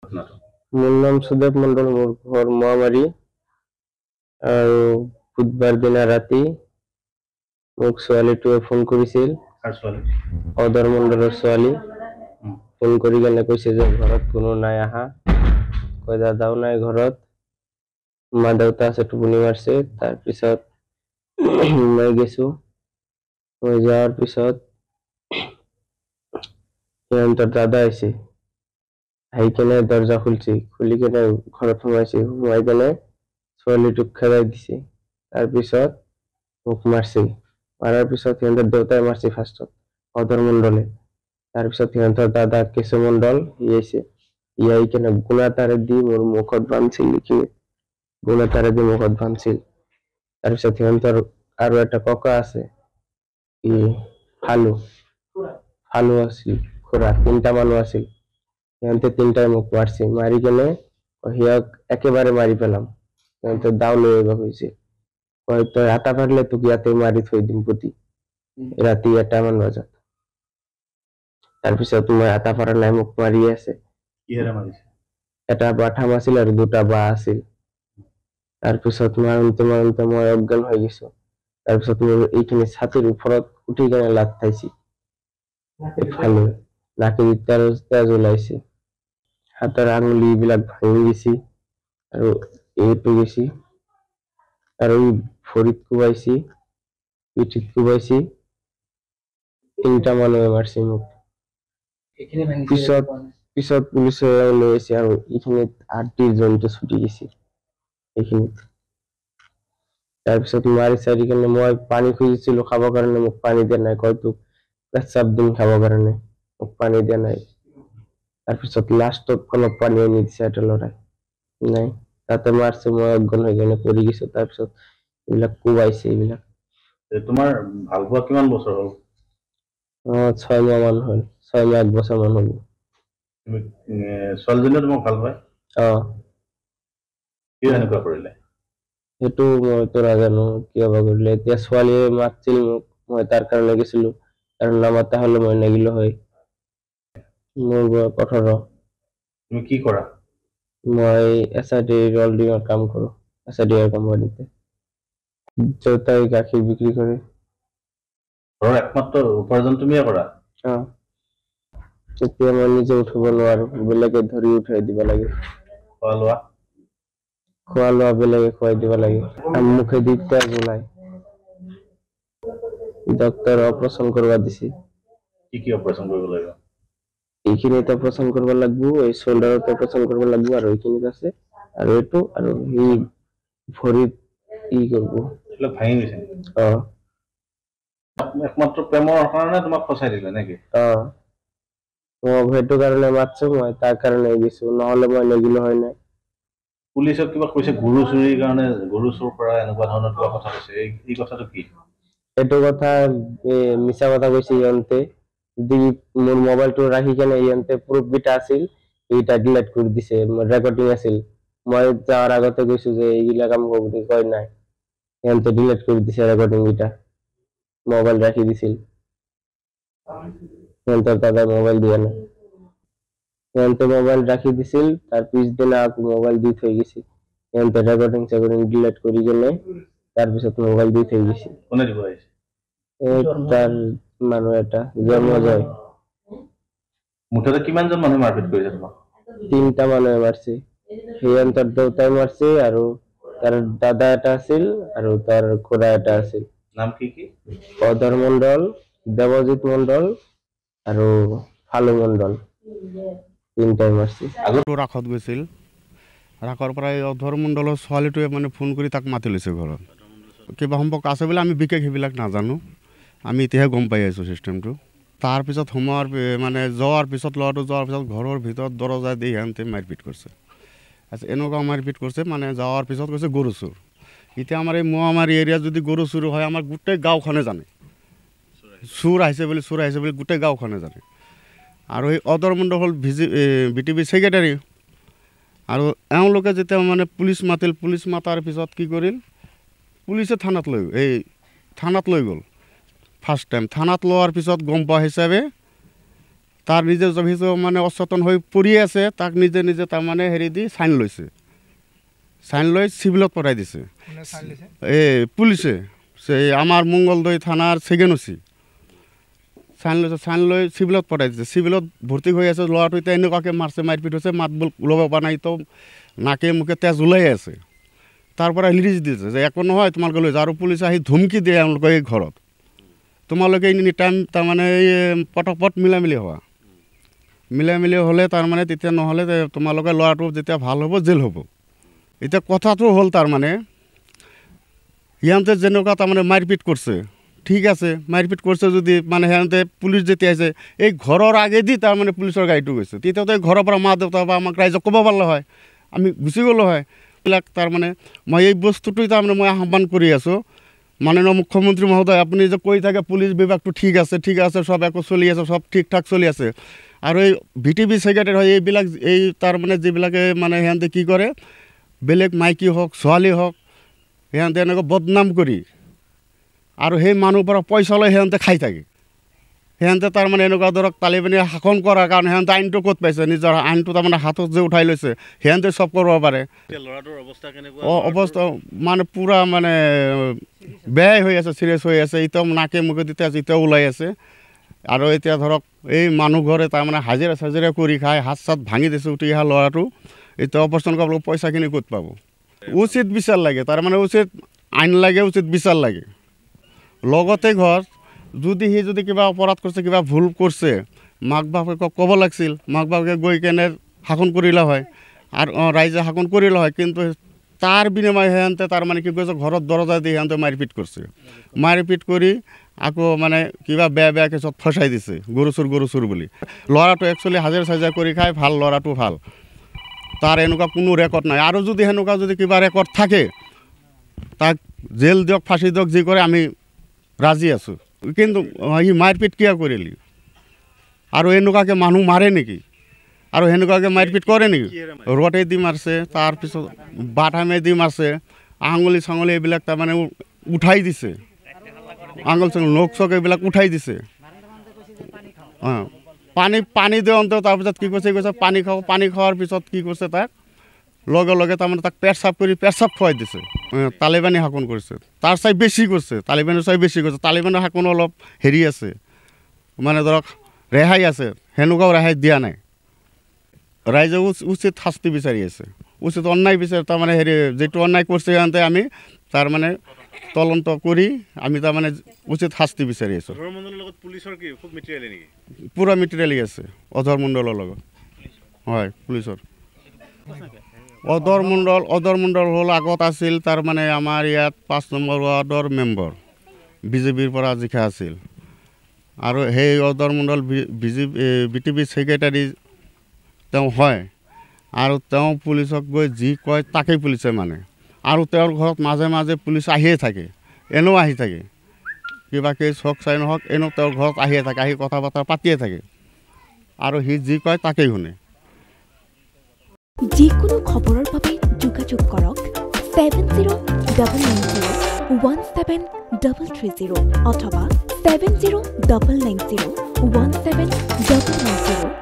মোৰ নাম সুদেৱ মণ্ডল, মোৰ ঘৰ মহামাৰী। আৰু বুধবাৰ দিনা ৰাতি মোক ছোৱালীটোৱে ফোন কৰিছিল, অদৰ মণ্ডলৰ ছোৱালী। ফোন কৰি কেনে কৈছে যে ঘৰত কোনো নাই আহা, কয় দাদাও নাই ঘৰত, মা দেউতা আছে টোপনি মাৰছে। তাৰপিছত মই গেছো, মই যাওয়াৰ পিছত সিহঁতৰ দাদা আহিছে, আহি কেনে দৰজা খুলছে, খুলি কেনে ঘৰত সোমাইছে, সোমাই কেনে ছোৱালীটোক খেদাই দিছে। তাৰপিছত মোক মাৰছে, মাৰাৰ পিছত সিহঁতৰ দেউতাই মাৰছে ফাৰ্ষ্টত, অদৰ মণ্ডলে। তাৰপিছত সিহঁতৰ দাদা কেশু মণ্ডল ই আহিছে, ই আহি কেনে গুণা তাৰে দি মোৰ মুখত বান্ধছিল, গুণা তাৰে দি মুখত বান্ধছিল। তাৰপিছত সিহঁতৰ আৰু এটা ককা আছে, ই ফালু ফালু আছিল, খুৰা, 3টা মানুহ আছিল। সিহঁতে 3টাই মোক মারছে, মারি কেনে সিয়াক একেবারে মারি পেলাম। সিহঁতে দাও লৈ আহিব খুজিছে, কয় তই আটা পারলে তোক ইয়াতে মাৰি থৈ দিম পুতি, ৰাতি 1টামান বজাত। তাৰপিছত মই আটা পাৰা নাই, মোক মাৰি আছে। এটা বাথাম আছিল আৰু 2টা বাঁহ আছিল। তাৰপিছত মাৰোঁতে মাৰোঁতে মই অজ্ঞান হৈ গৈছো। তাৰপিছত মোৰ এইখিনি ছাতিৰ ওপৰত উঠি কেনে লাত খাইছি ফালু, নাকেদি তেজ ওলাইছে, হাতৰ আঙুলি বিলাক ভাঙি গৈছে আৰু এইটো গৈছে, আৰু ভৰিত কোবাইছে, পিঠিত কোবাইছে। 3টা মানুহে মাৰছে মোক। পিছত পিছত পুলিচে লৈ আহিছে আৰু এইখিনিত হাড়দিৰ জইনটো ছুটি গৈছে এইখিনিত। তাৰপিছত মাৰি চাৰি কেনে মই পানী খুজিছিলো খাবৰ কাৰণে, মোক পানী দিয়া নাই, কয় তোক পেচাব দিম খাবৰ কাৰণে, মোক পানী দিয়া নাই। তাৰপিছত লাষ্টত অলপ পানী আনি দিছে এটা ল'ৰাই, নাই তাতে মাৰছে, মই অজ্ঞান হৈ কেনে পৰি গৈছো। তাৰপিছত এইবিলাক কোবাইছে এইবিলাক। তোমাৰ ভাল পোৱা কিমান বছৰ হ'ল? 6 মাহ মান হ'ল, 6 মাহ 1 বছৰ মান হ'ল। তুমি ছোৱালীজনীও তোমাক ভাল পায়? কিয় এনেকুৱা কৰিলে? সেইটো মইতো নাজানো কিয় বা কৰিলে। এতিয়া ছোৱালীয়ে মাতিছিল মোক, মই তাৰ কাৰণে গেছিলো, আৰু নামাতা হলে মই নেগিলো হয়। মোৰ বয়স 18। তুমি কি কৰা? মই SRD ৰলডিঙৰ কাম কৰো, SRD কোম্পানীতে। দেউতাই গাখীৰ বিক্ৰী কৰে। ঘৰৰ একমাত্ৰ উপাৰ্জন তুমিয়ে কৰা? এতিয়া মই নিজে উঠিব নোৱাৰো, বেলেগে ধৰি উঠাই দিব লাগে। খোৱা লোৱা? খোৱা লোৱা বেলেগে খুৱাই দিব লাগে, মুখেদি তেজ ওলাই। ডক্টৰে অপাৰেশ্যন কৰিব দিছে। কি কি অপাৰেশ্যন কৰিব লাগিব? এইখিনিত অপাৰেশ্যন কৰিব লাগিব, এই শোল্ডাৰত অপাৰেশ্যন কৰিব লাগিব, আৰু এইখিনিত আছে, আৰু এইটো, আৰু এই ভৰিত ই কৰিব। ভাঙি গৈছে? একমাত্ৰ প্ৰেমৰ কাৰণে তোমাক ফচাই দিলে নেকি? মই সেইটো কাৰণে মাতছো, মই তাৰ কাৰণে গৈছো, নহলে মই নেগিলো হয় নাই। পুলিচক কিবা কৈছে গৰু চুৰিৰ কাৰণে, গৰু চুৰ কৰা এনেকুৱা ধৰণৰ কিবা কথা কৈছে, এই কথাটো কি? এইটো কথা মিছা কথা কৈছে ইহঁতে। মোৰ মোবাইলটো ৰাখি কেনে ইহঁতে প্ৰুফ কেইটা আছিল এইটা ডিলিট কৰি দিছে, ৰেকৰ্ডিং আছিল। মই যাওয়ার আগতে কৈছো যে এইগিলা কাম বুলি, কয় নাই, সিহঁতে ডিলিট কৰি দিছে ৰেকৰ্ডিং কেইটা, মোবাইল ৰাখি দিছিল। সিহঁতৰ দাদাই মোবাইল দিয়া নাই, সিহঁতে মোবাইল ৰাখি দিছিল, তাৰ পিছদিনা আকৌ মোবাইল দি থৈ গৈছে। সিহঁতে ৰেকৰ্ডিং চেকৰ্ডিং ডিলিট কৰি কেনে তাৰপিছত মোবাইল দি থৈ গৈছে। কোনে দিব আহিছে? তাৰ মানুহ এটা জন্মজয়। মুঠতে কিমানজন মানুহে মাৰপিট কৰিছে তোমাক? 3টা মানুহে মাৰছে, সিহঁতৰ দেউতাই মাৰছে, আৰু তাৰ দাদা এটা আছিল, আৰু তাৰ খুড়া এটা আছিল। নাম কি কি? অদৰ মণ্ডল, দেবজিৎ মণ্ডল, আৰু ফালু মণ্ডল, 3টাই মাৰছে। ৰাসত গৈছিল, ৰাসৰ পৰা এই অধৰ মণ্ডলৰ ছোৱালীটোৱে মানে ফোন কৰি তাক মাতি লৈছে ঘৰত। কিবা সম্পৰ্ক আছে বোলে, আমি বিশেষ সেইবিলাক নাজানো, আমি এতিয়াহে গম পাই আছোঁ চিষ্টেমটো। তাৰপিছত সোমোৱাৰ মানে যোৱাৰ পিছত ল'ৰাটো যোৱাৰ পিছত ঘৰৰ ভিতৰত দৰজা দি সিহঁতে মাৰপিট কৰিছে। আচ্ছা, এনেকুৱা মাৰপিট কৰিছে মানে যাৱাৰ পিছত কৈছে গৰু চোৰ। এতিয়া আমাৰ এই মহামাৰী এৰিয়াত যদি গৰু চুৰ হয়, আমাৰ গোটেই গাঁওখনে জানে চোৰ আহিছে বুলি গোটেই গাঁওখনে জানে। আৰু এই অদৰ মণ্ডল হ'ল BTB ছেক্ৰেটাৰী। আৰু এওঁলোকে যেতিয়া মানে পুলিচ মাতিল, পুলিচ মাতাৰ পিছত কি কৰিল, পুলিচে থানাত লৈ গ'ল। ফাৰ্ষ্ট টাইম থানাত লোৱাৰ পিছত গম পোৱা হিচাপে তাৰ নিজে অভিযোগ মানে অচেতন হৈ পৰি আছে, তাক নিজে নিজে তাৰমানে হেৰি দি চাইন লৈছে, চাইন লৈ চিভিলত পঠাই দিছে এই পুলিচে, আমাৰ মংগলদৈ থানাৰ ছেকেণ্ড অ'চি চাইন লৈছে, চাইন লৈ চিভিলত পঠাই দিছে, চিভিলত ভৰ্তি হৈ আছে। ল'ৰাটো এতিয়া এনেকুৱাকৈ মাৰছে, মাৰপিট হৈছে, মাত বোল ওলাব পৰা নাই, তো নাকে মুখে তেজ ওলাই আছে। তাৰ পৰা ৰিলিজ দিছে যে একো নহয় তোমালোকে লৈ যোৱা, আৰু পুলিচে আহি ধমকি দিয়ে এওঁলোকে এই ঘৰত, তোমালোকে এনি টাইম তাৰমানে এই পটপট মিলামিলি হোৱা, মিলামিলি হ'লে তাৰমানে তেতিয়া নহ'লে তোমালোকে ল'ৰাটো যেতিয়া ভাল হ'ব জেল হ'ব। এতিয়া কথাটো হ'ল তাৰমানে সিহঁতে যেনেকুৱা তাৰমানে মাৰপিট কৰিছে, ঠিক আছে মাৰপিট কৰিছে যদি মানে সিহঁতে পুলিচ যেতিয়া আহিছে এই ঘৰৰ আগেদি তাৰমানে পুলিচৰ গাড়ীটো গৈছে, তেতিয়াতো ঘৰৰ পৰা মা দেউতা বা আমাক ৰাইজক ক'ব পাৰিলে হয়, আমি গুচি গ'লো হয়। এইবিলাক তাৰমানে মই এই বস্তুটোই তাৰমানে মই আহ্বান কৰি আছোঁ, মাননীয় মুখ্যমন্ত্ৰী মহোদয়, আপুনি যে কৈ থাকে পুলিচ বিভাগটো ঠিক আছে, ঠিক আছে, চব একো চলি আছে, চব ঠিক ঠাক চলি আছে, আৰু এই VTB ছেক্ৰেটাৰী হয় এইবিলাক এই তাৰমানে যিবিলাকে মানে সিহঁতে কি কৰে, বেলেগ মাইকী হওক ছোৱালী হওক সিহঁতে এনেকৈ বদনাম কৰি আৰু সেই মানুহৰ পৰা পইচা লৈ সিহঁতে খাই থাকে। সিহঁতে তাৰমানে এনেকুৱা ধৰক তালিবানী শাসন কৰাৰ কাৰণে সিহঁতে আইনটো ক'ত পাইছে, নিজৰ আইনটো তাৰমানে হাতত যে উঠাই লৈছে, সিহঁতে চব কৰিব পাৰে। অৱস্থা মানে পূৰা মানে বেয়াই হৈ আছে, চিৰিয়াছ হৈ আছে, এতিয়াও নাকে মুখে তেতিয়া এতিয়াও ওলাই আছে। আৰু এতিয়া ধৰক এই মানুহ ঘৰে তাৰমানে হাজিৰা চাজিৰা কৰি খাই হাত চাত ভাঙি দিছে উঠি অহা ল'ৰাটো, এতিয়া অপাৰেশ্যন কৰিবলৈ পইচাখিনি ক'ত পাব। উচিত বিচাৰ লাগে, তাৰমানে উচিত আইন লাগে, উচিত বিচাৰ লাগে। লগতে ঘৰ যদি সি যদি কিবা অপৰাধ কৰিছে, কিবা ভুল কৰিছে, মাক বাপেকক ক'ব লাগিছিল, মাক বাপেকে গৈ কেনে শাসন কৰিলে হয়, আৰু ৰাইজে শাসন কৰিলে হয়। কিন্তু তাৰ বিনিময়ে সিহঁতে তাৰমানে কি কৰিছে, ঘৰত দৰজা দি সিহঁতে মাৰপিট কৰিছে, মাৰপিট কৰি আকৌ মানে কিবা বেয়া বেয়া কেছত ফচাই দিছে, গৰু চুৰ বুলি। ল'ৰাটো একচুৱেলি হাজিৰা চাজিৰা কৰি খাই ভাল, ল'ৰাটো ভাল, তাৰ এনেকুৱা কোনো ৰেকৰ্ড নাই। আৰু যদি সেনেকুৱা যদি কিবা ৰেকৰ্ড থাকে তাক জেল দিয়ক, ফাঁচি দিয়ক, যি কৰে আমি ৰাজি আছোঁ। কিন্তু সি মাৰপিট কিয় কৰিলি, আৰু এনেকুৱাকৈ মানুহ মাৰে নেকি, আৰু সেনেকুৱাকৈ মাৰপিট কৰে নেকি? ৰডে দি মাৰছে, তাৰপিছত বাটামে দি মাৰছে, আঙুলি চাঙুলি এইবিলাক তাৰমানে উঠাই দিছে, আঙুল চাঙুল নখ চখ এইবিলাক উঠাই দিছে। পানী দিওঁতে তাৰপিছত কি কৈছে পানী খাওঁ, পানী খোৱাৰ পিছত কি কৈছে তাক লগে লগে তাৰমানে তাক পেচাব কৰি পেচাব খুৱাই দিছে। তালিবানী শাসন কৰিছে, তাৰ চাই বেছি কৰিছে, তালিবানৰ চাই বেছি কৰিছে। তালিবানৰ শাসন অলপ হেৰি আছে, মানে ধৰক ৰেহাই আছে, সেনেকুৱাও ৰেহাই দিয়া নাই। ৰাইজে উচিত শাস্তি বিচাৰি আছে, উচিত অন্যায় বিচাৰে, তাৰমানে হেৰি যিটো অন্যায় কৰিছে সিহঁতে আমি তাৰমানে তদন্ত কৰি আমি তাৰমানে উচিত শাস্তি বিচাৰি আছোঁ। পূৰা মেটেৰিয়েলি আছে অধৰ মণ্ডলৰ লগত, হয় পুলিচৰ। অধৰ মণ্ডল হ'ল আগত আছিল তাৰমানে আমাৰ ইয়াত 5 নম্বৰ ৱাৰ্ডৰ মেম্বাৰ, বিজেপিৰ পৰা জিকা আছিল, আৰু সেই অধৰ মণ্ডল VTB ছেক্ৰেটাৰী তেওঁ হয়, আৰু তেওঁ পুলিচক গৈ যি কয় তাকেই পুলিচে মানে। আৰু তেওঁৰ ঘৰত মাজে মাজে পুলিচ আহিয়ে থাকে, এনেও আহি থাকে, কিবা কেছ হওক চাই নহওক এনেও তেওঁৰ ঘৰত আহিয়ে থাকে, আহি কথা বতৰা পাতিয়ে থাকে, আৰু সি যি কয় তাকেই শুনে। যিকোনো খবৰৰ বাবে যোগাযোগ কৰক 7099017330 অথবা 7099017990